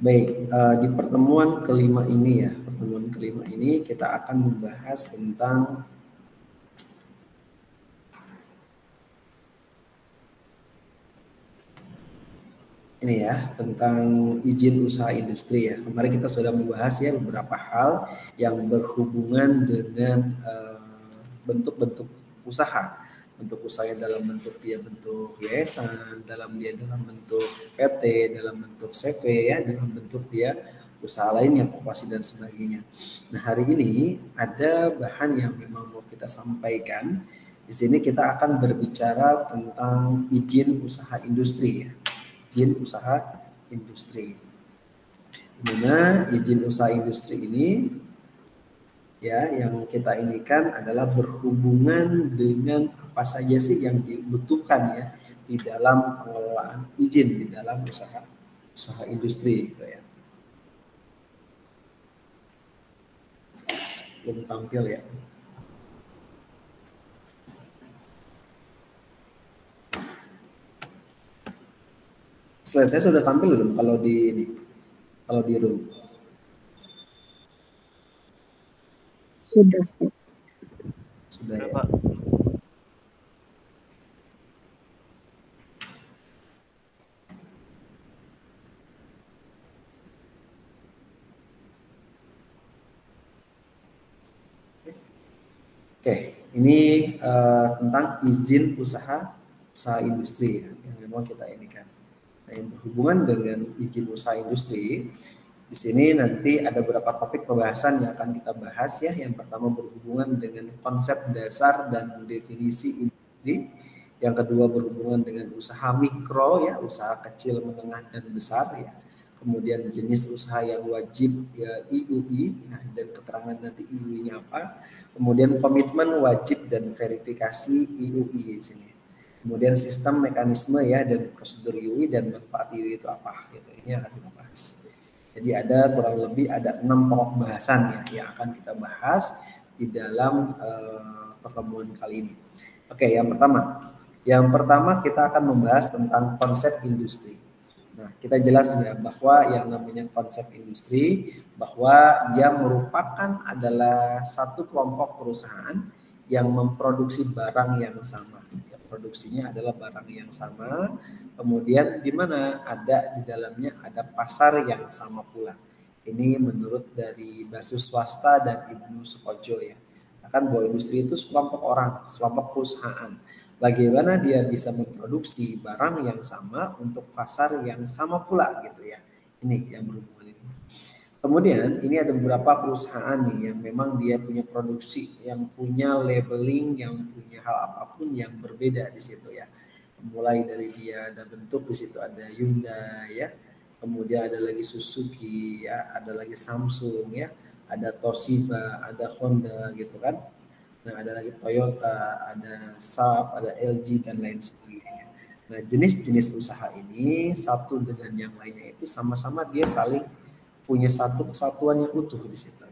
Baik, di pertemuan kelima ini ya, pertemuan kelima ini kita akan membahas tentang ini ya, tentang izin usaha industri ya. Kemarin kita sudah membahas ya beberapa hal yang berhubungan dengan bentuk-bentuk usaha. Bentuk usaha dalam bentuk dia bentuk yayasan, dalam bentuk PT, dalam bentuk CV ya, dalam bentuk dia usaha lainnya, koperasi dan sebagainya. Nah, hari ini ada bahan yang memang mau kita sampaikan. Di sini kita akan berbicara tentang izin usaha industri ya, izin usaha industri. Dimana izin usaha industri ini ya yang kita inikan adalah berhubungan dengan apa saja sih yang dibutuhkan ya di dalam pengelolaan izin di dalam usaha industri gitu ya. Belum tampil ya. Slide saya sudah tampil belum kalau di ini, kalau di room? Sudah. Sudah ya. Pak. Oke, ini tentang izin usaha industri ya, yang memang kita inikan. Nah, yang berhubungan dengan izin usaha industri, di sini nanti ada beberapa topik pembahasan yang akan kita bahas ya. Yang pertama berhubungan dengan konsep dasar dan definisi industri. Yang kedua berhubungan dengan usaha mikro ya, usaha kecil, menengah dan besar ya. Kemudian jenis usaha yang wajib ya, IUI ya, dan keterangan nanti IUI-nya apa. Kemudian komitmen wajib dan verifikasi IUI di sini. Kemudian sistem, mekanisme ya dan prosedur IUI dan manfaat IUI itu apa gitu. Ini akan kita bahas. Jadi ada kurang lebih ada 6 pokok bahasan ya yang akan kita bahas di dalam pertemuan kali ini. Oke, yang pertama kita akan membahas tentang konsep industri. Nah, kita jelas ya bahwa yang namanya konsep industri bahwa dia merupakan adalah satu kelompok perusahaan yang memproduksi barang yang sama. Ya, produksinya adalah barang yang sama, kemudian di mana ada di dalamnya ada pasar yang sama pula. Ini menurut dari Basus Swasta dan Ibnu Sukojo ya. Akan bahwa industri itu sekelompok orang, sekelompok perusahaan. Bagaimana dia bisa memproduksi barang yang sama untuk pasar yang sama pula gitu ya. Ini yang berhubungan ini. Kemudian ini ada beberapa perusahaan nih yang memang dia punya produksi, yang punya labeling, yang punya hal apapun yang berbeda di situ ya. Mulai dari dia ada bentuk di situ ada Hyundai ya, kemudian ada lagi Suzuki ya, ada lagi Samsung ya, ada Toshiba, ada Honda gitu kan. Nah, ada lagi Toyota, ada Saab, ada LG dan lain sebagainya. Nah, jenis-jenis usaha ini satu dengan yang lainnya itu sama-sama dia saling punya satu kesatuan yang utuh di situ.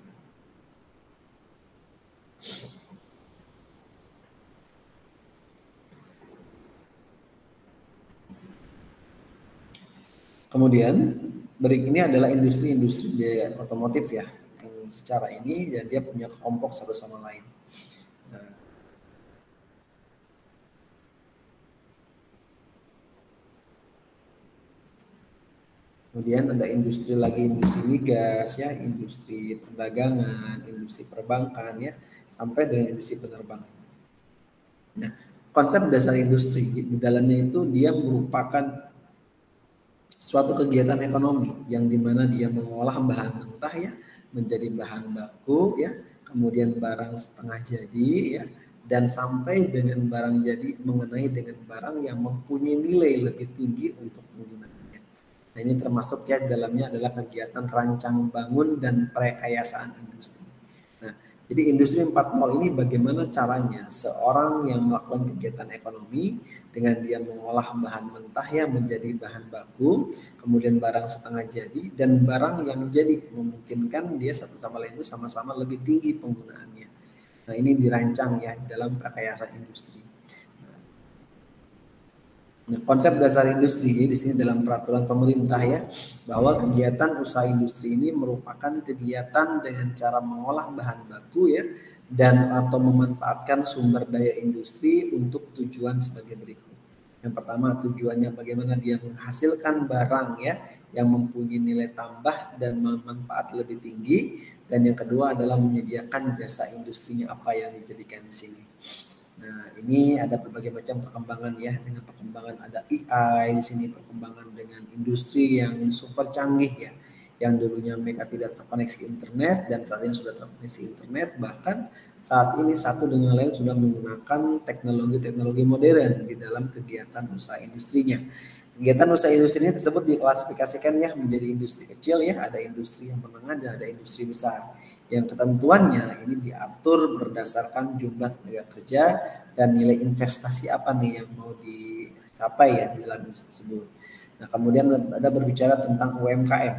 Kemudian berikut ini adalah industri-industri otomotif ya, yang secara ini dan dia punya kelompok satu sama lain. Nah, kemudian ada industri lagi, industri migas ya, industri perdagangan, industri perbankan ya, sampai dengan industri penerbangan. Nah, konsep dasar industri di dalamnya itu dia merupakan suatu kegiatan ekonomi yang dimana dia mengolah bahan mentah ya menjadi bahan baku ya, kemudian barang setengah jadi ya, dan sampai dengan barang jadi mengenai dengan barang yang mempunyai nilai lebih tinggi untuk penggunaannya. Nah, ini termasuk ya dalamnya adalah kegiatan rancang bangun dan perekayasaan industri. Nah, jadi industri 4.0 ini bagaimana caranya seorang yang melakukan kegiatan ekonomi dengan dia mengolah bahan mentah ya menjadi bahan baku, kemudian barang setengah jadi dan barang yang jadi memungkinkan dia satu sama lain itu sama-sama lebih tinggi penggunaannya. Nah, ini dirancang ya dalam perekayasa industri. Nah, konsep dasar industri di sini dalam peraturan pemerintah ya, bahwa kegiatan usaha industri ini merupakan kegiatan dengan cara mengolah bahan baku ya dan atau memanfaatkan sumber daya industri untuk tujuan sebagai berikut. Yang pertama, tujuannya bagaimana dia menghasilkan barang ya yang mempunyai nilai tambah dan manfaat lebih tinggi, dan yang kedua adalah menyediakan jasa industrinya apa yang dijadikan di sini. Nah, ini ada berbagai macam perkembangan ya, dengan perkembangan ada AI di sini, perkembangan dengan industri yang super canggih ya, yang dulunya mereka tidak terkoneksi internet dan saat ini sudah terkoneksi internet, bahkan saat ini satu dengan lain sudah menggunakan teknologi-teknologi modern di dalam kegiatan usaha industrinya. Kegiatan usaha industri ini tersebut diklasifikasikan ya menjadi industri kecil ya, ada industri yang menengah dan ada industri besar. Yang ketentuannya ini diatur berdasarkan jumlah tenaga kerja dan nilai investasi apa nih yang mau dicapai ya di dalam industri tersebut. Nah, kemudian ada berbicara tentang UMKM.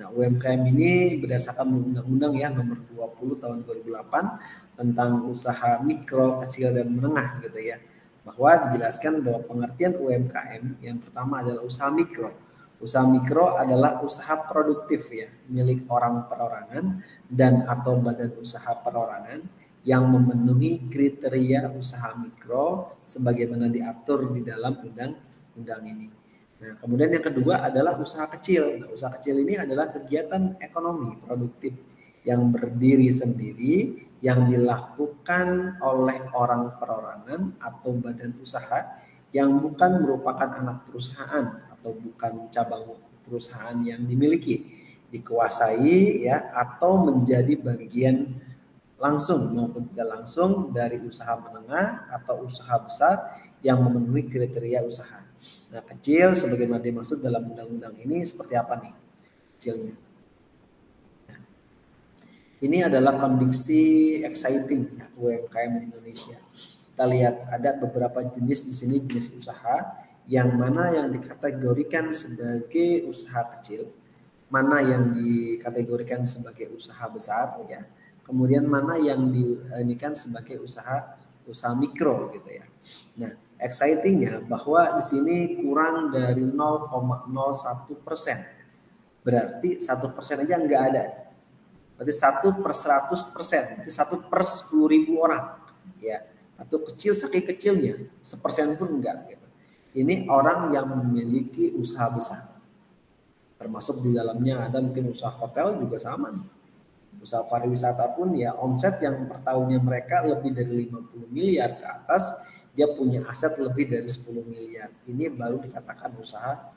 Nah, UMKM ini berdasarkan undang-undang ya nomor 20 tahun 2008 tentang usaha mikro, kecil dan menengah gitu ya. Bahwa dijelaskan bahwa pengertian UMKM yang pertama adalah usaha mikro. Usaha mikro adalah usaha produktif ya, milik orang perorangan dan atau badan usaha perorangan yang memenuhi kriteria usaha mikro sebagaimana diatur di dalam undang-undang ini. Nah, kemudian yang kedua adalah usaha kecil. Nah, usaha kecil ini adalah kegiatan ekonomi produktif yang berdiri sendiri yang dilakukan oleh orang perorangan atau badan usaha yang bukan merupakan anak perusahaan atau bukan cabang perusahaan yang dimiliki, dikuasai ya atau menjadi bagian langsung maupun tidak langsung dari usaha menengah atau usaha besar yang memenuhi kriteria usaha. Nah, kecil sebagaimana dimaksud dalam undang-undang ini seperti apa nih kecilnya? Nah, ini adalah kondisi exciting ya, UMKM di Indonesia. Kita lihat ada beberapa jenis di sini, jenis usaha yang mana yang dikategorikan sebagai usaha kecil, mana yang dikategorikan sebagai usaha besar ya, kemudian mana yang diinikan sebagai usaha mikro gitu ya. Nah, excitingnya bahwa di sini kurang dari 0,01%, berarti 1% aja nggak ada. Berarti 1/100%, berarti 1/10.000 orang ya. Atau kecil saking kecilnya, 1% pun enggak gitu. Ini orang yang memiliki usaha besar. Termasuk di dalamnya ada mungkin usaha hotel juga sama. Usaha pariwisata pun ya omset yang per tahunnya mereka lebih dari 50 miliar ke atas, dia punya aset lebih dari 10 miliar. Ini baru dikatakan usaha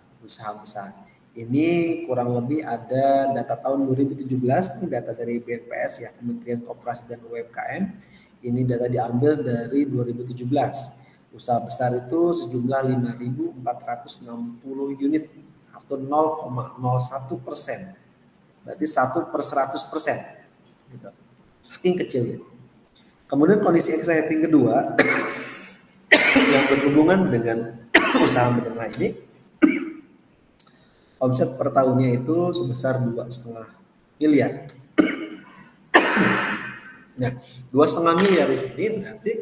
besar. Ini kurang lebih ada data tahun 2017, ini data dari BNPS ya, Kementerian Koperasi dan UMKM. Ini data diambil dari 2017. Usaha besar itu sejumlah 5.460 unit atau 0,01%. Berarti 1/100%. Gitu. Saking kecilnya. Kemudian kondisi exciting kedua yang berhubungan dengan usaha menengah ini, omset per tahunnya itu sebesar 2,5 miliar. Nah, 2,5 miliar di sini berarti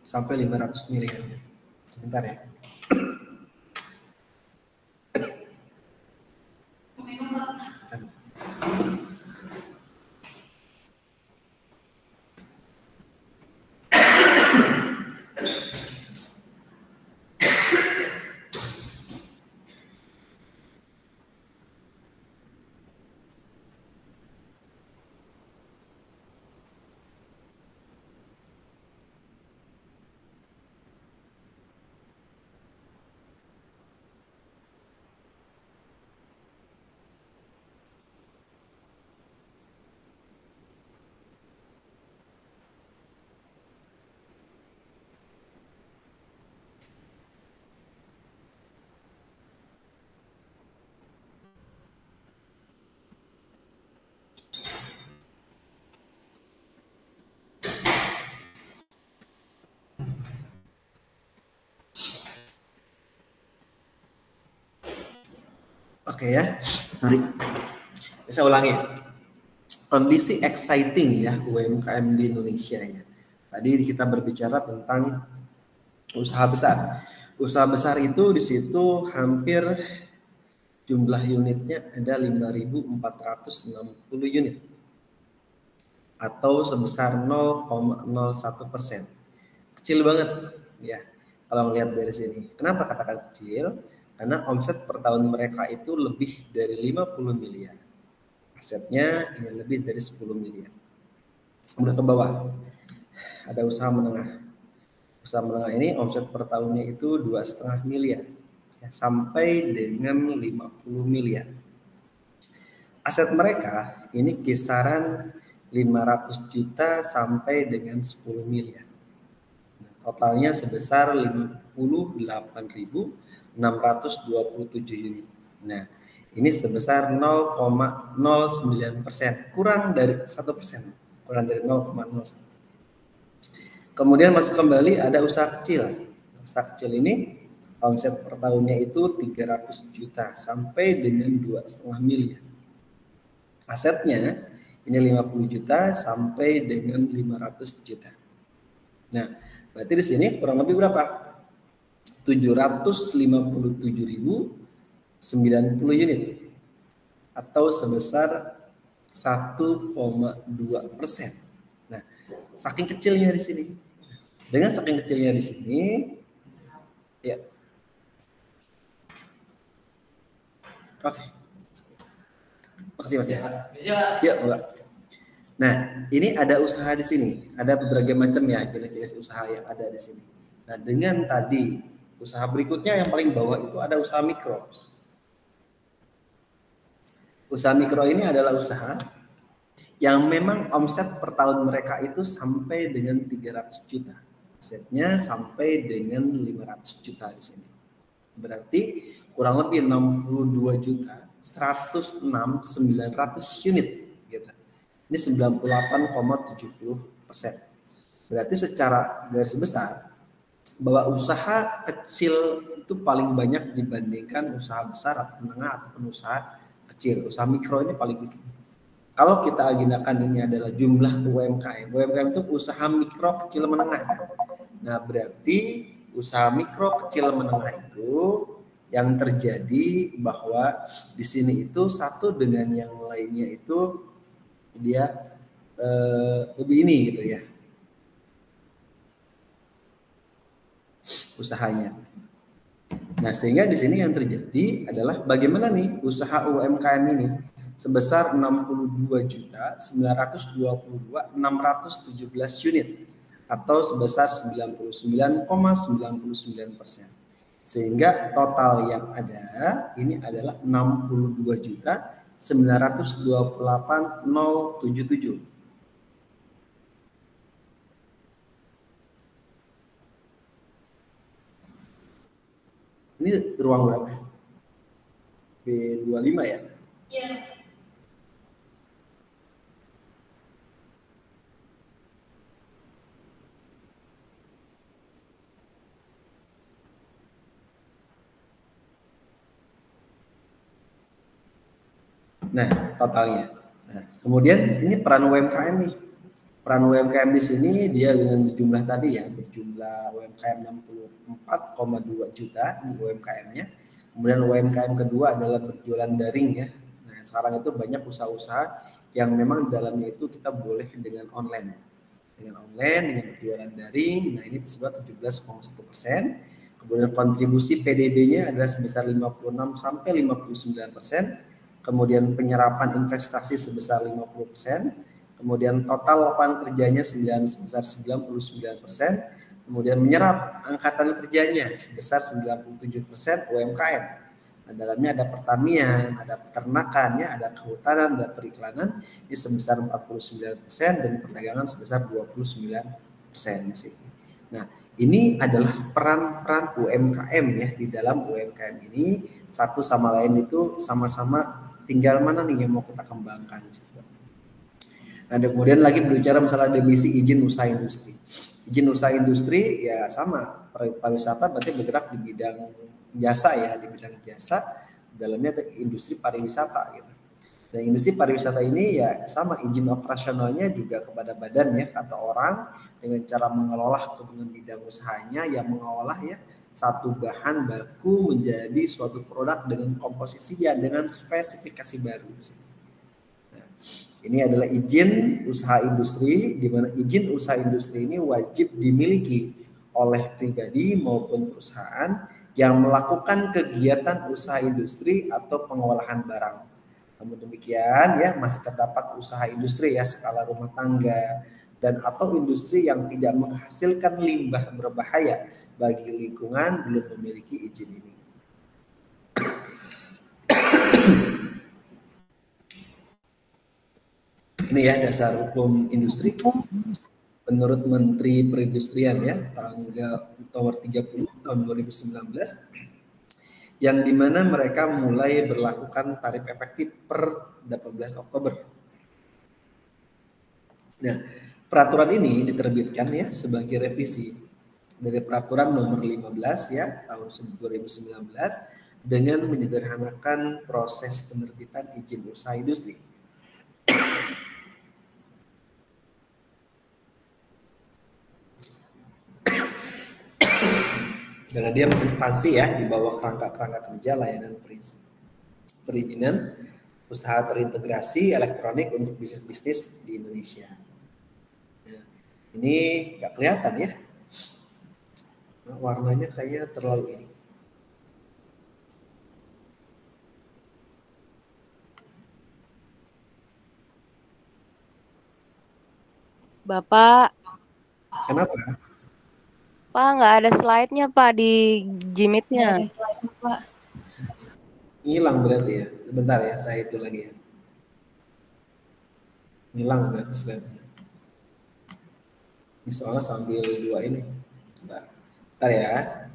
sampai 500 miliar. Sebentar ya. Oke ya, sorry. Saya ulangi. Kondisi exciting ya UMKM di Indonesia ya. Tadi kita berbicara tentang usaha besar. Usaha besar itu di situ hampir jumlah unitnya ada 5.460 unit atau sebesar 0,01%. Kecil banget ya kalau melihat dari sini. Kenapa katakan kecil? Karena omset per tahun mereka itu lebih dari 50 miliar. Asetnya ini lebih dari 10 miliar. Kemudian ke bawah ada usaha menengah. Usaha menengah ini omset per tahunnya itu 2,5 miliar ya, sampai dengan 50 miliar. Aset mereka ini kisaran 500 juta sampai dengan 10 miliar. Nah, totalnya sebesar 58.627 unit. Nah, ini sebesar 0,09%, kurang dari 1%, kurang dari 0,01. Kemudian masuk kembali ada usaha kecil. Usaha kecil ini omset per tahunnya itu 300 juta sampai dengan 2,5 miliar. Asetnya ini 50 juta sampai dengan 500 juta. Nah, berarti di sini kurang lebih berapa? 757.090 unit atau sebesar 1,2%. Nah, saking kecilnya di sini. Dengan saking kecilnya di sini, ya. Oke. Makasih Mas ya. Ya, Mbak. Nah, ini ada usaha di sini. Ada berbagai macam ya jenis-jenis usaha yang ada di sini. Nah, dengan tadi usaha berikutnya yang paling bawah itu ada usaha mikro. Usaha mikro ini adalah usaha yang memang omset per tahun mereka itu sampai dengan 300 juta. Asetnya sampai dengan 500 juta di sini. Berarti kurang lebih 62 juta 106.900 unit gitu. Ini 98,70%. Berarti secara garis besar bahwa usaha kecil itu paling banyak dibandingkan usaha besar atau menengah ataupun usaha kecil. Usaha mikro ini paling kecil. Kalau kita agendakan ini adalah jumlah UMKM. UMKM itu usaha mikro kecil menengah. Nah, berarti usaha mikro kecil menengah itu yang terjadi bahwa di sini itu satu dengan yang lainnya itu dia lebih ini gitu ya usahanya. Nah, sehingga di sini yang terjadi adalah bagaimana nih usaha UMKM ini sebesar 62.922.617 unit atau sebesar 99,99%. Sehingga total yang ada ini adalah 62.928.077. Ini ruang berapa? B25 ya? Iya. Nah, totalnya. Nah, kemudian ini peran UMKM nih. Peran UMKM di sini dia dengan jumlah tadi ya, berjumlah UMKM 64,2 juta ini UMKM-nya. Kemudian UMKM kedua adalah berjualan daring ya. Nah, sekarang itu banyak usaha-usaha yang memang dalamnya itu kita boleh dengan online. Dengan online, dengan berjualan daring, nah ini sebesar 17,1%. Kemudian kontribusi PDB-nya adalah sebesar 56 sampai 59%. Kemudian penyerapan investasi sebesar 50%, kemudian total lapangan kerjanya sebesar 99%, kemudian menyerap angkatan kerjanya sebesar 97% UMKM. Nah, dalamnya ada pertanian, ada peternakan, ya, ada kehutanan, ada periklanan, ini sebesar 49% dan perdagangan sebesar 29% di sini. Nah, ini adalah peran-peran UMKM ya di dalam UMKM ini satu sama lain itu sama-sama tinggal mana nih yang mau kita kembangkan. Nah, kemudian lagi berbicara masalah definisi izin usaha industri. Izin usaha industri ya sama, pariwisata berarti bergerak di bidang jasa ya, di bidang jasa, dalamnya industri pariwisata gitu. Dan industri pariwisata ini ya sama, izin operasionalnya juga kepada badan ya atau orang dengan cara mengelola kebutuhan bidang usahanya yang mengolah ya satu bahan baku menjadi suatu produk dengan komposisi ya dengan spesifikasi baru. Nah, ini adalah izin usaha industri, di mana izin usaha industri ini wajib dimiliki oleh pribadi maupun perusahaan yang melakukan kegiatan usaha industri atau pengolahan barang. Namun demikian ya masih terdapat usaha industri ya skala rumah tangga dan atau industri yang tidak menghasilkan limbah berbahaya bagi lingkungan belum memiliki izin ini. Ini ya dasar hukum industri menurut Menteri Perindustrian ya tanggal nomor 30 tahun 2019 yang dimana mereka mulai berlakukan tarif efektif per 18 Oktober. Nah, peraturan ini diterbitkan ya sebagai revisi dari peraturan nomor 15 ya tahun 2019 dengan menyederhanakan proses penerbitan izin usaha industri. Dengan dia menginvasi ya di bawah kerangka-kerangka kerja layanan perizinan usaha terintegrasi elektronik untuk bisnis-bisnis di Indonesia. Nah, ini nggak kelihatan ya, nah, warnanya kayaknya terlalu ini. Bapak. Kenapa? Pak, nggak ada slide-nya Pak di Gmeet-nya. Nggak ada slide-nya Pak. Hilang berarti ya. Sebentar ya, saya itu lagi ya. Hilang berarti slide-nya. Ini soalnya sambil dua ini. Bentar ya.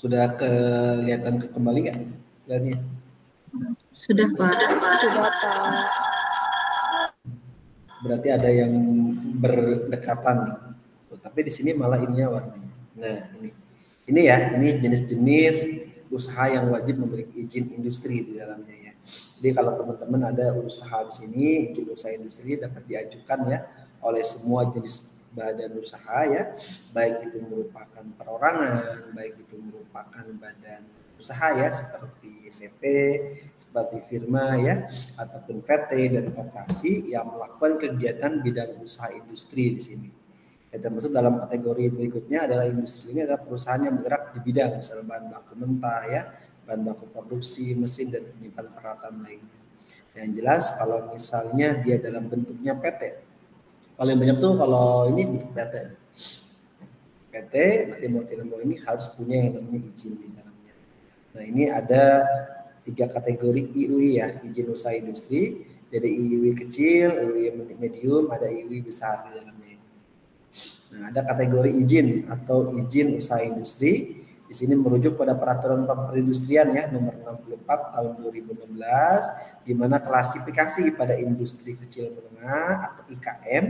Sudah kelihatan kembali nggak slide-nya? Sudah Pak. Sudah Pak. Berarti ada yang berdekatan nih. Tapi di sini malah ininya warnanya. Nah, ini ya, ini jenis-jenis usaha yang wajib memiliki izin industri di dalamnya ya. Jadi kalau teman-teman ada usaha di sini, izin usaha industri dapat diajukan ya oleh semua jenis badan usaha ya, baik itu merupakan perorangan, baik itu merupakan badan usaha ya seperti CP, seperti firma ya, ataupun PT dan koperasi yang melakukan kegiatan bidang usaha industri di sini. Ya, termasuk dalam kategori berikutnya adalah industri ini adalah perusahaan yang bergerak di bidang misalnya bahan baku mentah ya, bahan baku produksi, mesin dan penyimpanan peralatan lainnya. Yang jelas kalau misalnya dia dalam bentuknya PT, paling banyak tuh kalau ini bentuk PT. PT berarti mau tidak mau ini harus punya yang namanya izin di dalamnya. Nah ini ada 3 kategori IUI ya, izin usaha industri. Jadi IUI kecil, IUI medium, ada IUI besar di dalamnya ini. Nah ada kategori izin atau izin usaha industri. Di sini merujuk pada peraturan perindustrian ya nomor 64 tahun 2016 di mana klasifikasi pada industri kecil menengah atau IKM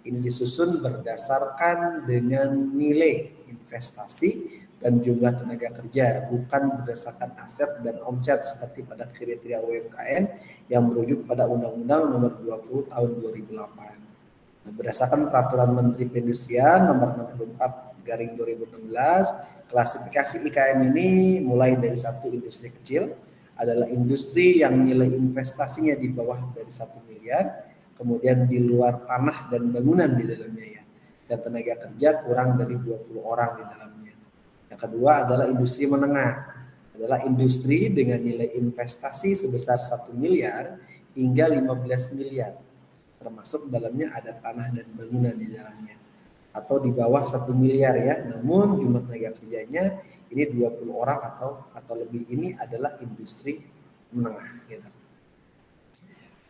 ini disusun berdasarkan dengan nilai investasi dan jumlah tenaga kerja, bukan berdasarkan aset dan omset seperti pada kriteria UMKM yang merujuk pada Undang-Undang Nomor 20 Tahun 2008. Nah, berdasarkan Peraturan Menteri Perindustrian Nomor 64 Garing 2016, klasifikasi IKM ini mulai dari satu industri kecil adalah industri yang nilai investasinya di bawah dari 1 miliar, kemudian di luar tanah dan bangunan di dalamnya ya, dan tenaga kerja kurang dari 20 orang di dalamnya. Yang kedua adalah industri menengah, adalah industri dengan nilai investasi sebesar 1 miliar hingga 15 miliar, termasuk dalamnya ada tanah dan bangunan di dalamnya, atau di bawah 1 miliar ya, namun jumlah tenaga kerjanya ini 20 orang atau lebih, ini adalah industri menengah gitu.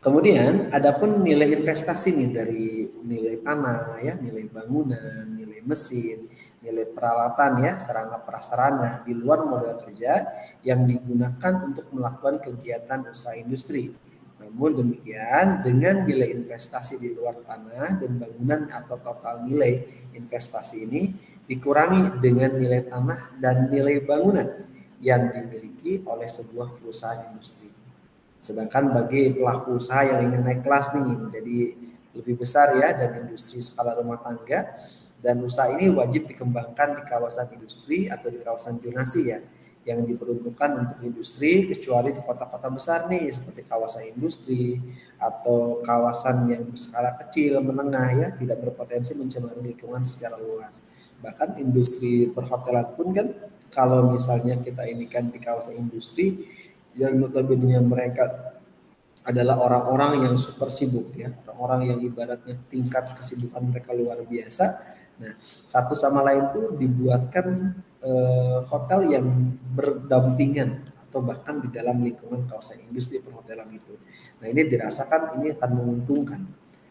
Kemudian adapun nilai investasi nih dari nilai tanah ya, nilai bangunan, nilai mesin, nilai peralatan ya, sarana prasarana di luar modal kerja yang digunakan untuk melakukan kegiatan usaha industri. Namun demikian dengan nilai investasi di luar tanah dan bangunan atau total nilai investasi ini dikurangi dengan nilai tanah dan nilai bangunan yang dimiliki oleh sebuah perusahaan industri. Sedangkan bagi pelaku usaha yang ingin naik kelas nih menjadi lebih besar ya dan industri skala rumah tangga dan usaha ini wajib dikembangkan di kawasan industri atau di kawasan zonasi ya yang diperuntukkan untuk industri kecuali di kota-kota besar nih seperti kawasan industri atau kawasan yang berskala kecil menengah ya tidak berpotensi mencemari lingkungan secara luas. Bahkan industri perhotelan pun kan kalau misalnya kita ini kan di kawasan industri yang notabene mereka adalah orang-orang yang super sibuk ya, orang-orang yang ibaratnya tingkat kesibukan mereka luar biasa. Nah, satu sama lain tuh dibuatkan hotel yang berdampingan atau bahkan di dalam lingkungan kawasan industri perhotelan itu. Nah, ini dirasakan ini akan menguntungkan.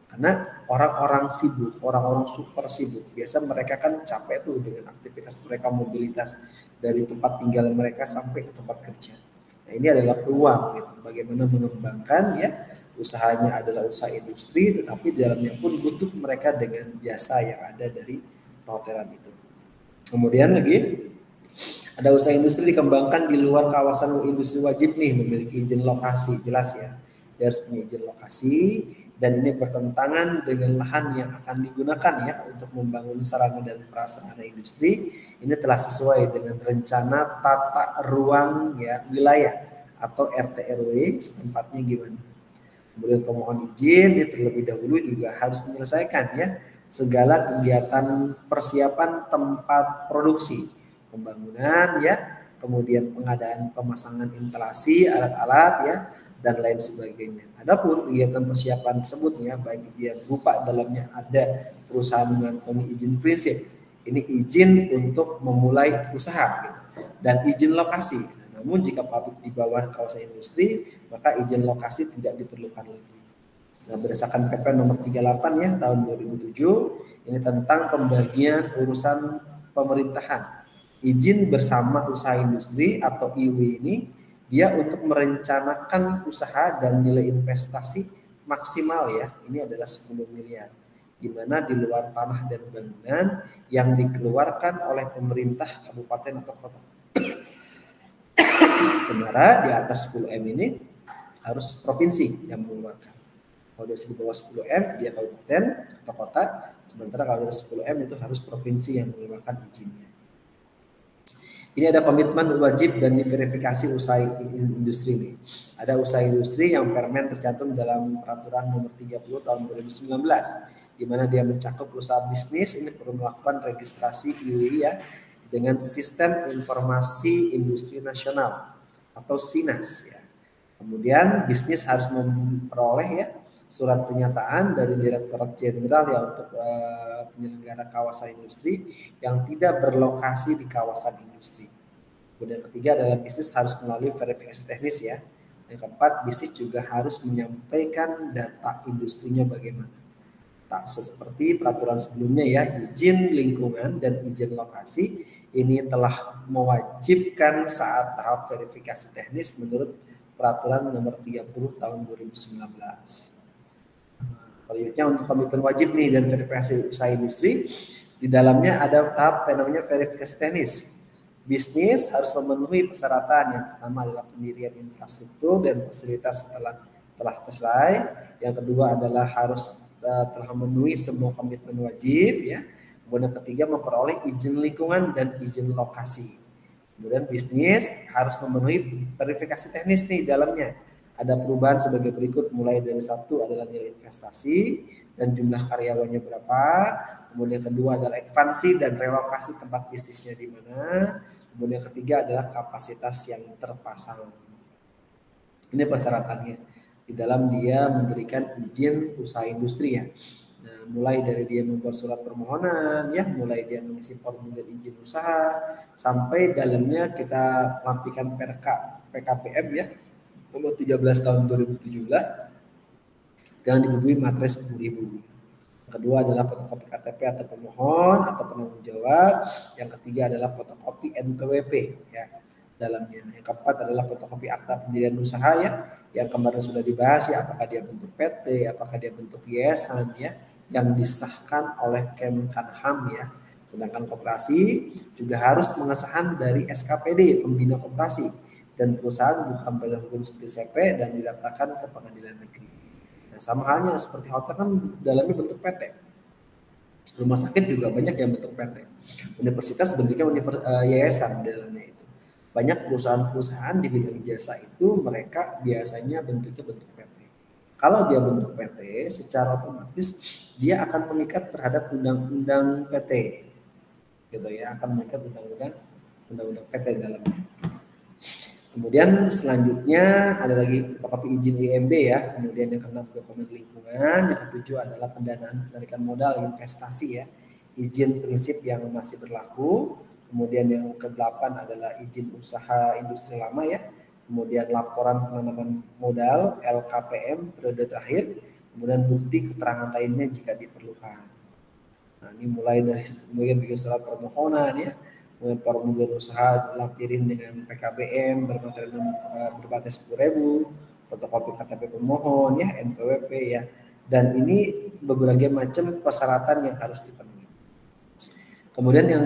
Karena orang-orang sibuk, orang-orang super sibuk, biasa mereka kan capek tuh dengan aktivitas mereka mobilitas dari tempat tinggal mereka sampai ke tempat kerja. Nah, ini adalah peluang gitu, bagaimana mengembangkan ya usahanya adalah usaha industri, tetapi di dalamnya pun butuh mereka dengan jasa yang ada dari perhotelan itu. Kemudian lagi ada usaha industri dikembangkan di luar kawasan industri wajib nih memiliki izin lokasi, jelas ya. Dia harus punya izin lokasi dan ini bertentangan dengan lahan yang akan digunakan ya untuk membangun sarana dan prasarana industri. Ini telah sesuai dengan rencana tata ruang ya wilayah atau RT RW setempatnya gimana. Kemudian pemohon izin ini terlebih dahulu juga harus menyelesaikan ya segala kegiatan persiapan tempat produksi, pembangunan ya, kemudian pengadaan pemasangan instalasi alat-alat ya dan lain sebagainya. Adapun kegiatan persiapan tersebut ya baik dia berupa dalamnya ada perusahaan mengantongi izin prinsip, ini izin untuk memulai usaha gitu, dan izin lokasi. Namun jika pabrik di bawah kawasan industri maka izin lokasi tidak diperlukan lagi. Nah, berdasarkan PP nomor 38 ya tahun 2007 ini tentang pembagian urusan pemerintahan. Izin bersama usaha industri atau IW ini dia untuk merencanakan usaha dan nilai investasi maksimal ya ini adalah 10 miliar di mana di luar tanah dan bangunan yang dikeluarkan oleh pemerintah kabupaten atau kota. Sementara di atas 10 M ini harus provinsi yang mengeluarkan. Kalau dari di bawah 10 M dia kabupaten atau kota, sementara kalau dari 10 M itu harus provinsi yang mengeluarkan izinnya. Ini ada komitmen wajib dan diverifikasi usaha industri ini. Ada usaha industri yang permen tercantum dalam peraturan nomor 30 tahun 2019 di mana dia mencakup usaha bisnis ini perlu melakukan registrasi IWI ya dengan sistem informasi industri nasional atau SINAS ya. Kemudian bisnis harus memperoleh ya surat pernyataan dari Direktorat Jenderal ya untuk penyelenggara kawasan industri yang tidak berlokasi di kawasan industri. Kemudian ketiga adalah bisnis harus melalui verifikasi teknis ya. Yang keempat, bisnis juga harus menyampaikan data industrinya bagaimana. Tak seperti peraturan sebelumnya ya, izin lingkungan dan izin lokasi ini telah mewajibkan saat tahap verifikasi teknis menurut peraturan nomor 30 tahun 2019. Selanjutnya untuk komitmen wajib nih dan verifikasi usaha industri, di dalamnya ada tahap yang namanya verifikasi teknis. Bisnis harus memenuhi persyaratan yang pertama adalah pendirian infrastruktur dan fasilitas telah selesai. Yang kedua adalah harus telah memenuhi semua komitmen wajib ya. Kemudian ketiga memperoleh izin lingkungan dan izin lokasi. Kemudian bisnis harus memenuhi verifikasi teknis nih dalamnya. Ada perubahan sebagai berikut, mulai dari satu adalah nilai investasi dan jumlah karyawannya berapa. Kemudian kedua adalah ekspansi dan relokasi tempat bisnisnya di mana. Kemudian ketiga adalah kapasitas yang terpasang. Ini persyaratannya. Di dalam dia memberikan izin usaha industri ya. Nah, mulai dari dia membuat surat permohonan ya, mulai dia mengisi formulir izin usaha sampai dalamnya kita lampikan PKPM ya nomor 13 tahun 2017 dengan dibubuhi materai 10.000. Yang kedua adalah fotokopi KTP atau pemohon atau penanggung jawab. Yang ketiga adalah fotokopi NPWP ya dalamnya. Yang keempat adalah fotokopi akta pendirian usaha ya, yang kemarin sudah dibahas ya, apakah dia bentuk PT, apakah dia bentuk yayasan ya, yang disahkan oleh Kemhanham ya. Sedangkan koperasi juga harus pengesahan dari SKPD pembina koperasi dan perusahaan bukan badan hukum seperti CP dan didaftarkan ke pengadilan negeri. Nah, sama halnya seperti hotel kan dalamnya bentuk PT. Rumah sakit juga banyak yang bentuk PT. Universitas bentuknya yayasan dalamnya itu. Banyak perusahaan-perusahaan di bidang jasa itu mereka biasanya bentuknya bentuk PT. Kalau dia bentuk PT, secara otomatis dia akan mengikat terhadap undang-undang PT, gitu ya, akan mengikat undang-undang PT dalamnya. Kemudian selanjutnya ada lagi fotokopi izin IMB ya. Kemudian yang keenam dokumen lingkungan. Yang ketujuh adalah pendanaan penarikan modal investasi ya. Izin prinsip yang masih berlaku. Kemudian yang kedelapan adalah izin usaha industri lama ya. Kemudian laporan penanaman modal LKPM periode terakhir. Kemudian bukti keterangan lainnya jika diperlukan. Nah, ini mulai dari bikin surat permohonan ya. Formulir usaha lampirin dengan PKBM berbatas 10.000, fotokopi KTP pemohon ya, NPWP ya, dan ini berbagai macam persyaratan yang harus dipenuhi. Kemudian yang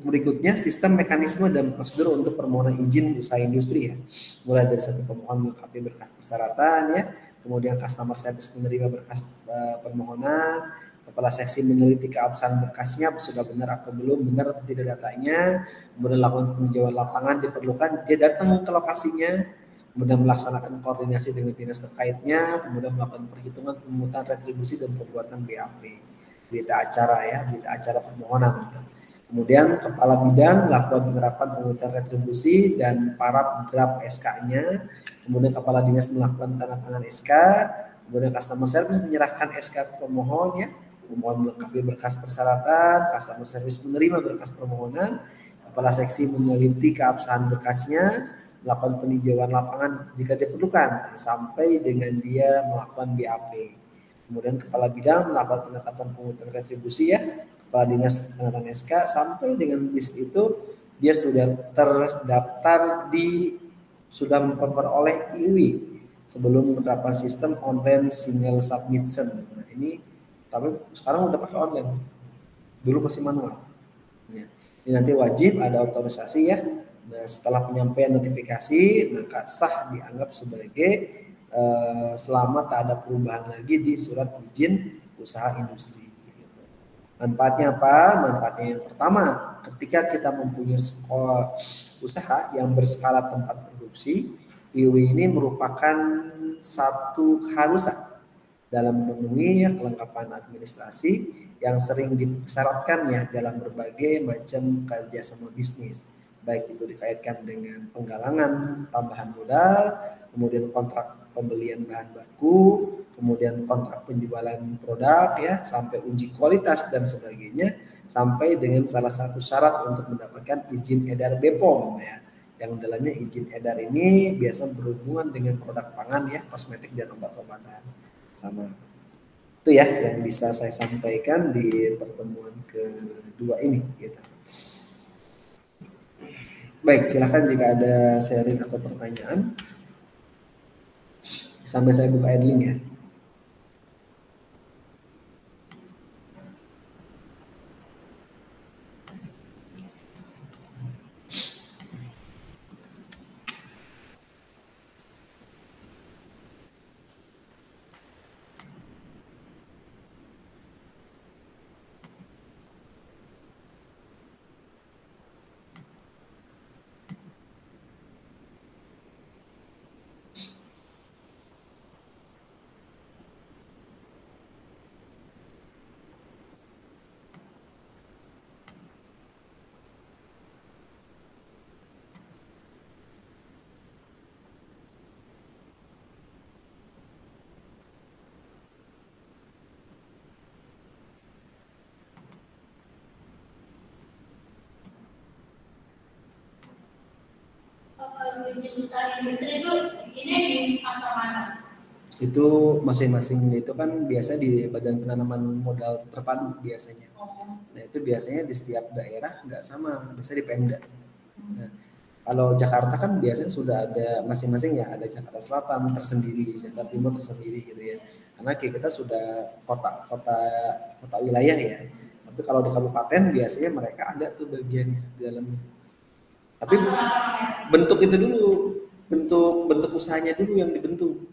berikutnya sistem mekanisme dan prosedur untuk permohonan izin usaha industri ya, mulai dari satu pemohon melengkapi berkas persyaratan ya, kemudian customer service menerima berkas permohonan, kepala seksi meneliti keabsahan berkasnya sudah benar atau belum, benar atau tidak datanya, kemudian lakukan peninjauan lapangan diperlukan, dia datang ke lokasinya, kemudian melaksanakan koordinasi dengan dinas terkaitnya, kemudian melakukan perhitungan pemungutan retribusi dan pembuatan BAP, berita acara ya, berita acara permohonan. Kemudian kepala bidang melakukan penerapan pemungutan retribusi dan para draft SK-nya, kemudian kepala dinas melakukan tanda tangan SK, kemudian customer service menyerahkan SK ke pemohon ya, pemohon melengkapi berkas persyaratan, customer service menerima berkas permohonan, kepala seksi meneliti keabsahan berkasnya, melakukan peninjauan lapangan jika diperlukan, sampai dengan dia melakukan BAP. Kemudian kepala bidang melakukan penetapan pungutan retribusi ya, kepala dinas penetapan SK, sampai dengan list itu dia sudah terdaftar sudah memperoleh IWI sebelum menerapkan sistem online single submission. Nah, ini tapi sekarang udah pakai online, dulu masih manual ya. Ini nanti wajib ada otorisasi ya. Nah, setelah penyampaian notifikasi maka sah dianggap sebagai selama tak ada perubahan lagi di surat izin usaha industri. Manfaatnya apa? Manfaatnya yang pertama, ketika kita mempunyai usaha yang berskala tempat produksi, IWI ini merupakan satu keharusan dalam memenuhi kelengkapan administrasi yang sering disyaratkan ya dalam berbagai macam kerjasama bisnis, baik itu dikaitkan dengan penggalangan tambahan modal, kemudian kontrak pembelian bahan baku, kemudian kontrak penjualan produk ya, sampai uji kualitas dan sebagainya, sampai dengan salah satu syarat untuk mendapatkan izin edar BPOM ya, yang dalamnya izin edar ini biasa berhubungan dengan produk pangan ya, kosmetik dan obat-obatan. Sama itu ya yang bisa saya sampaikan di pertemuan kedua ini gitu. Baik, silakan jika ada sharing atau pertanyaan sampai saya buka adlink ya. Izin usaha industri itu izinnya di kantor mana? itu masing-masing itu kan biasa di Badan Penanaman Modal Terpadu biasanya. Nah itu biasanya di setiap daerah nggak sama, biasa di Pemda. Nah, kalau Jakarta kan biasanya sudah ada masing-masing ya, ada Jakarta Selatan tersendiri, Jakarta Timur tersendiri gitu ya. Karena kita sudah kota wilayah ya. Tapi kalau di kabupaten biasanya mereka ada tuh bagiannya di dalamnya. Tapi bentuk itu dulu, bentuk usahanya dulu yang dibentuk.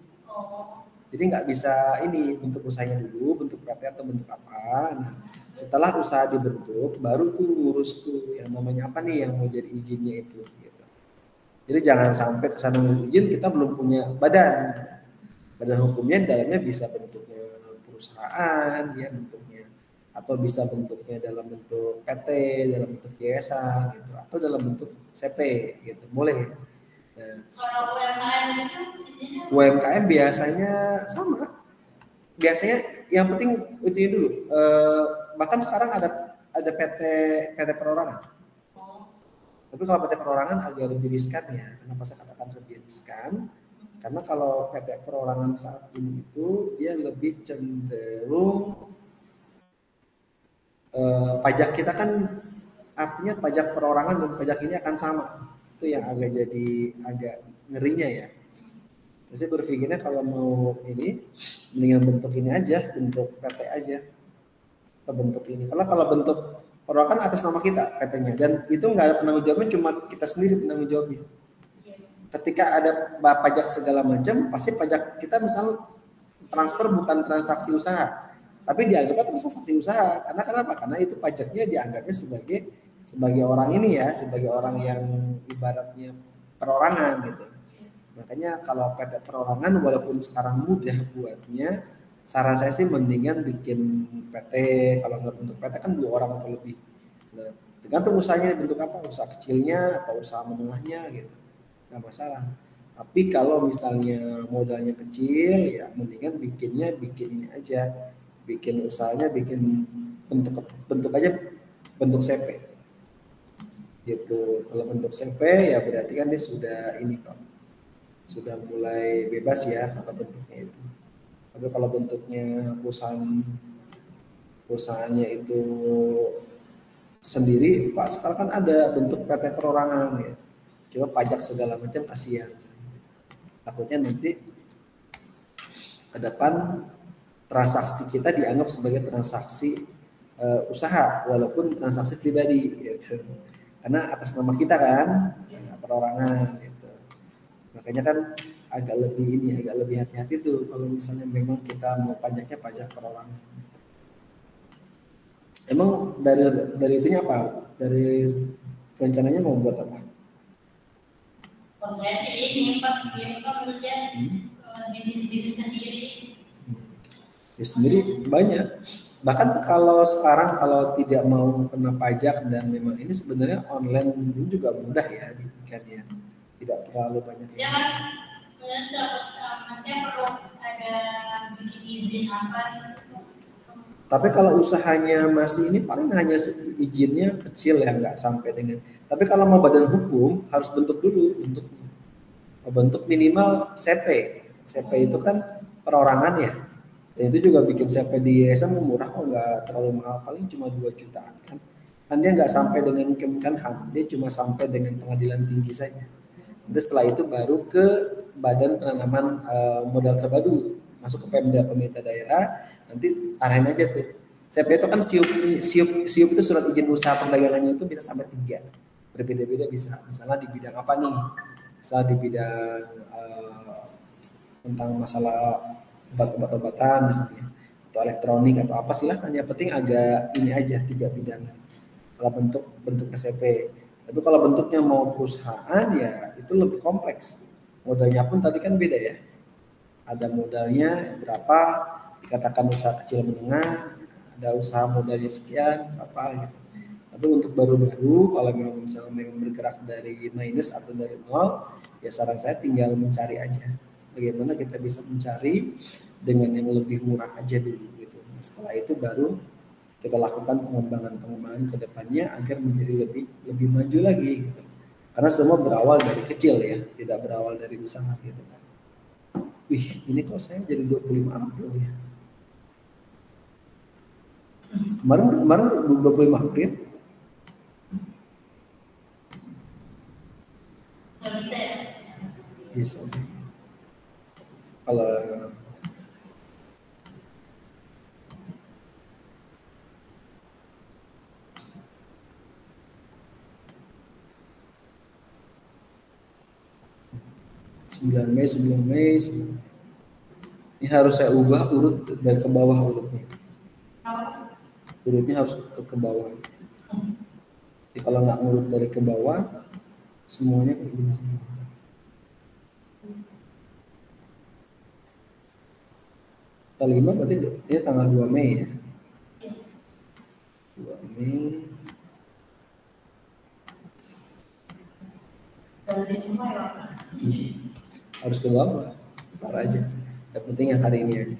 Jadi nggak bisa ini bentuk usahanya dulu, bentuk PT atau bentuk apa. Nah, setelah usaha dibentuk, baru tuh ngurus tuh yang namanya apa nih yang mau jadi izinnya itu. Gitu. Jadi jangan sampai kesana izin kita belum punya badan hukumnya dalamnya bisa bentuknya perusahaan, ya bentuknya, atau bisa bentuknya dalam bentuk PT, dalam bentuk yayasan, gitu, atau dalam bentuk CP, gitu, boleh. Nah, UMKM biasanya sama. Biasanya yang penting itu dulu. Bahkan sekarang ada PT perorangan. Tapi kalau PT perorangan agak lebih riskan ya. Kenapa saya katakan lebih riskan? Karena kalau PT perorangan saat ini itu dia lebih cenderung pajak kita kan artinya pajak perorangan dan pajak ini akan sama. Itu yang agak ngerinya ya. Saya berpikirnya kalau mau ini mendingan bentuk ini aja, bentuk PT aja atau bentuk ini. Karena kalau bentuk perorangan atas nama kita PT-nya dan itu nggak ada penanggung jawabnya, cuma kita sendiri penanggung jawabnya. Ketika ada pajak segala macam, pasti pajak kita misal transfer bukan transaksi usaha, tapi dianggapnya transaksi usaha. Karena kenapa? Karena itu pajaknya dianggapnya sebagai orang ini ya, sebagai orang yang ibaratnya perorangan gitu. Makanya kalau PT perorangan walaupun sekarang mudah buatnya, saran saya sih mendingan bikin PT. Kalau nggak bentuk PT kan 2 orang atau lebih. Nah, tergantung usahanya bentuk apa, usaha kecilnya atau usaha menengahnya gitu, nggak masalah. Tapi kalau misalnya modalnya kecil ya mendingan bikin ini aja, bikin usahanya bikin bentuk aja bentuk CP gitu. Kalau bentuk CP ya berarti kan dia sudah ini kok, sudah mulai bebas ya kalau bentuknya itu. Tapi kalau bentuknya perusahaannya itu sendiri, Pak sekarang kan ada bentuk PT perorangan ya. Coba pajak segala macam kasihan. Takutnya nanti ke depan transaksi kita dianggap sebagai transaksi usaha walaupun transaksi pribadi gitu. Karena atas nama kita kan perorangan gitu. Makanya kan agak lebih hati-hati tuh kalau misalnya memang kita mau pajaknya pajak perorangan. Emang dari itunya apa? Dari rencananya mau buat apa? Kalau saya sih ini Pak kerja bisnis sendiri. Bisnis sendiri banyak. Bahkan kalau sekarang kalau tidak mau kena pajak dan memang ini sebenarnya online ini juga mudah ya bikinnya. Tidak terlalu banyak. Ya kan, maksudnya perlu ada bikin izin apa? Tapi kalau usahanya masih ini paling hanya izinnya kecil ya, nggak sampai dengan. Tapi kalau mau badan hukum harus bentuk dulu bentuknya. Bentuk minimal CP. CP itu kan perorangan ya. Dan itu juga bikin CP di yayasan murah kok, nggak terlalu mahal, paling cuma 2 jutaan kan. Kan dia nggak sampai dengan Kemenkumham, dia cuma sampai dengan pengadilan tinggi saja. Nanti setelah itu baru ke Badan Penanaman Modal Terpadu, masuk ke Pemda, pemerintah daerah, nanti arahin aja tuh. CP itu kan siup itu surat izin usaha perdagangannya itu bisa sampai 3. Berbeda-beda bisa. Misalnya di bidang apa nih? Misalnya di bidang tentang masalah obat-obatan misalnya, atau elektronik atau apa silahkan, yang penting agak ini aja 3 bidang. Kalau bentuk SCP. Tapi kalau bentuknya mau perusahaan ya itu lebih kompleks. Modalnya pun tadi kan beda ya. Ada modalnya berapa, dikatakan usaha kecil menengah, ada usaha modalnya sekian apa gitu. Tapi untuk baru-baru kalau memang misalnya bergerak dari minus atau dari nol, ya saran saya tinggal mencari aja. Bagaimana kita bisa mencari dengan yang lebih murah aja dulu gitu. Setelah itu baru kita lakukan pengembangan ke depannya agar menjadi lebih maju lagi gitu. Karena semua berawal dari kecil ya, tidak berawal dari besar gitu kan. ini kok saya jadi 25 April ya. Kemarin 25 April. Nggak bisa ya? Bisa sih. Kalau 9 Mei. Ini harus saya ubah urut dari ke bawah urutnya. Urutnya harus ke bawah. Jadi kalau nggak ngurut dari ke bawah, semuanya kayak gini semua. Kelima berarti ini tanggal 2 Mei ya. 2 Mei. Dari semua ya, Pak. Harus ke bawah. Ntar aja. Yang penting yang hari ini aja.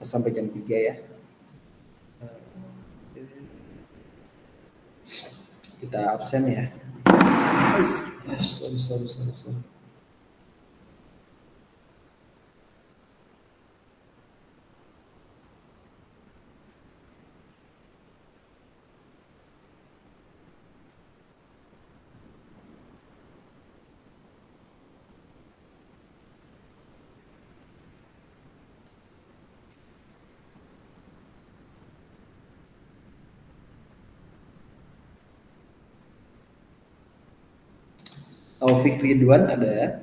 Sampai jam 3 ya. Kita absen ya. Sorry. Taufik Ridwan ada.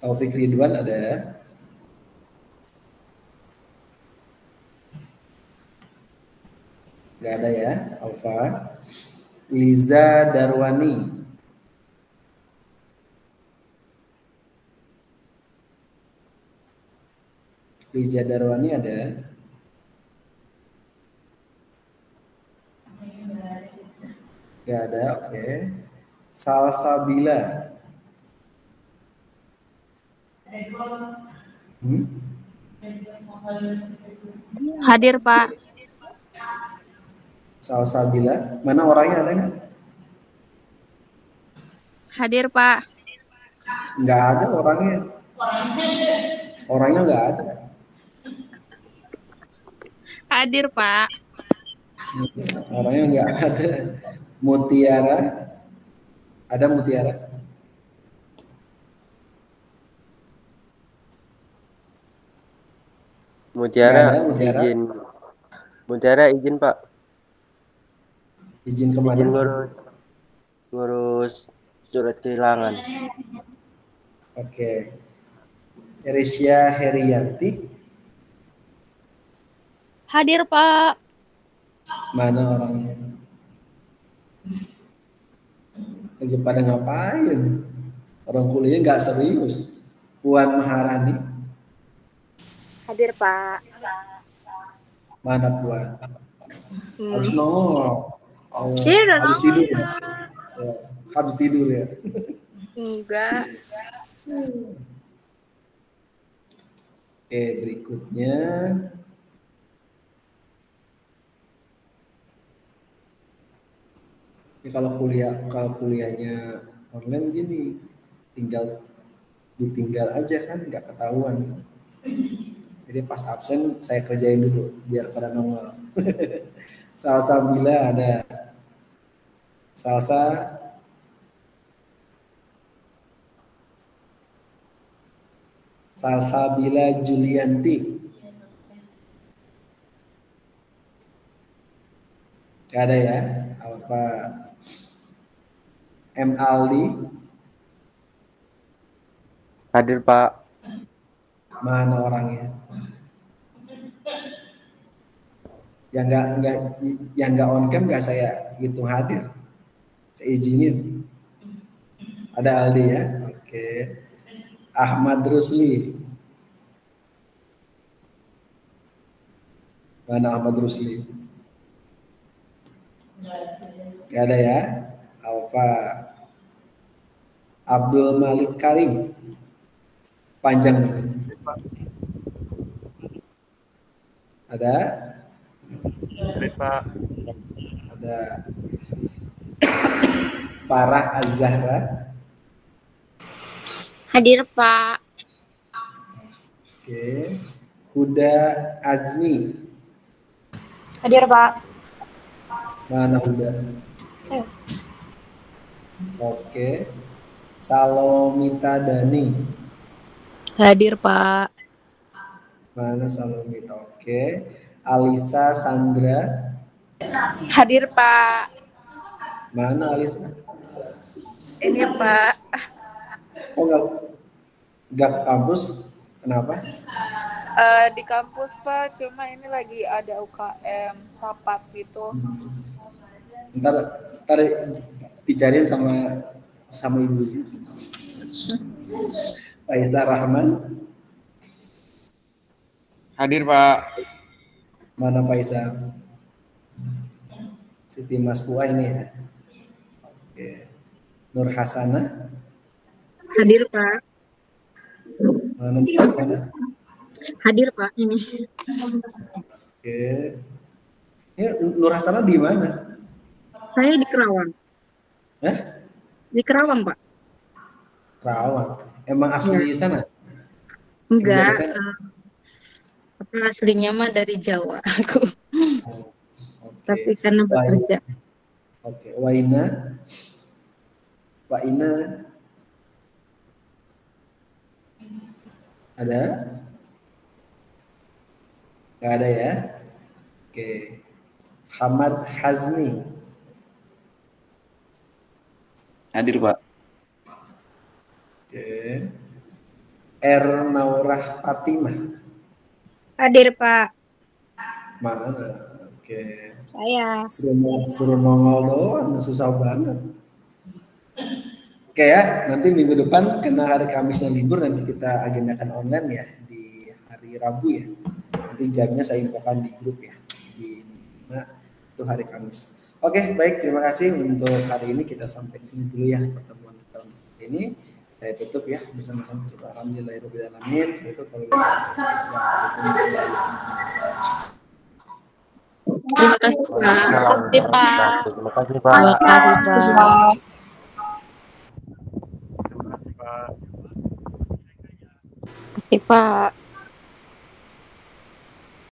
Taufik Ridwan ada. Nggak ada ya, Alfa. Liza Darwani. Liza Darwani ada. Nggak ada, oke. Salsabila. Ada dua. Ada dua sama kali. Hadir, Pak. Salsabila. Mana orangnya ada nggak? Hadir, Pak. Nggak ada orangnya. Orangnya nggak ada. Hadir, Pak. Orangnya nggak ada. Mutiara. Ada Mutiara? Mutiara, Nggak ada, Mutiara. Mutiara izin Pak. Izin kemana? Izin ngurus surat kehilangan. Oke. Erisya Herianti. Hadir, Pak. Mana orangnya? Lagi pada ngapain? Orang kuliah nggak serius. Puan Maharani. Hadir, Pak. Mana Puan? Harus nongol. Oh, Dia udah habis nongol. tidur. Ya. Habis tidur ya. Enggak. Oke, berikutnya. Ini kalau kuliahnya online gini, tinggal ditinggal aja kan, nggak ketahuan. Jadi pas absen saya kerjain dulu biar pada nongol. Salsabila ada. Salsabila Julianti. Gak ada ya? Apa? M. Aldi. Hadir Pak. Mana orangnya? Yang nggak on cam nggak saya hitung hadir. Saya izinin. Ada Aldi ya? Oke. Ahmad Rusli. Mana Ahmad Rusli? Gak ada ya. Alfa. Abdul Malik Karim. Panjang. Ada? Pak. Ada. Farah Az-Zahra. Hadir, Pak. Oke. Huda Azmi. Hadir, Pak. Mana Huda? Saya. Oke. Salomita Dani. Hadir, Pak. Mana Salomita? Oke. Alisa Sandra. Hadir, Pak. Mana Alisa? Ini, Pak. Oh nggak ke kampus? Kenapa? Di kampus, Pak. Cuma ini lagi ada UKM rapat gitu. Ntar dicariin sama ibu. Faisal Rahman. Hadir Pak. Mana Faisal? Siti Mas Pua ini ya. Oke. Nur Hasana. Hadir, Pak. Mana Nur Hasana? Hadir, Pak. Ini. Oke. Ini Nur Hasana di mana? Saya di Kerawang. Hah? Di Kerawang, Pak. Kerawang. Emang asli sana? Enggak. Dari sana? Apa aslinya mah dari Jawa aku. Oh, oke. Tapi karena bekerja. Oke. Waina. Waina. Ada? Nggak ada ya? Oke. Hamad Hazmi. Hadir Pak. Oke. Ernaurah Fatimah. Hadir, Pak. Mana? Oke. Saya. Suruh nongol doang, susah banget. Oke ya, nanti minggu depan karena hari Kamisnya libur, nanti kita agendakan online ya di hari Rabu ya. Nanti jamnya saya infokan di grup ya. Itu hari Kamis. Oke, baik, terima kasih untuk hari ini, kita sampai di sini dulu ya pertemuan kita untuk hari ini. Saya tutup ya bersama-sama kita. Alhamdulillahirobbilalamin. Saya tutup kalau Terima kasih, Pak. Terima kasih Pak. Terima kasih, Pak. Terima kasih Pak. Terima kasih, Pak.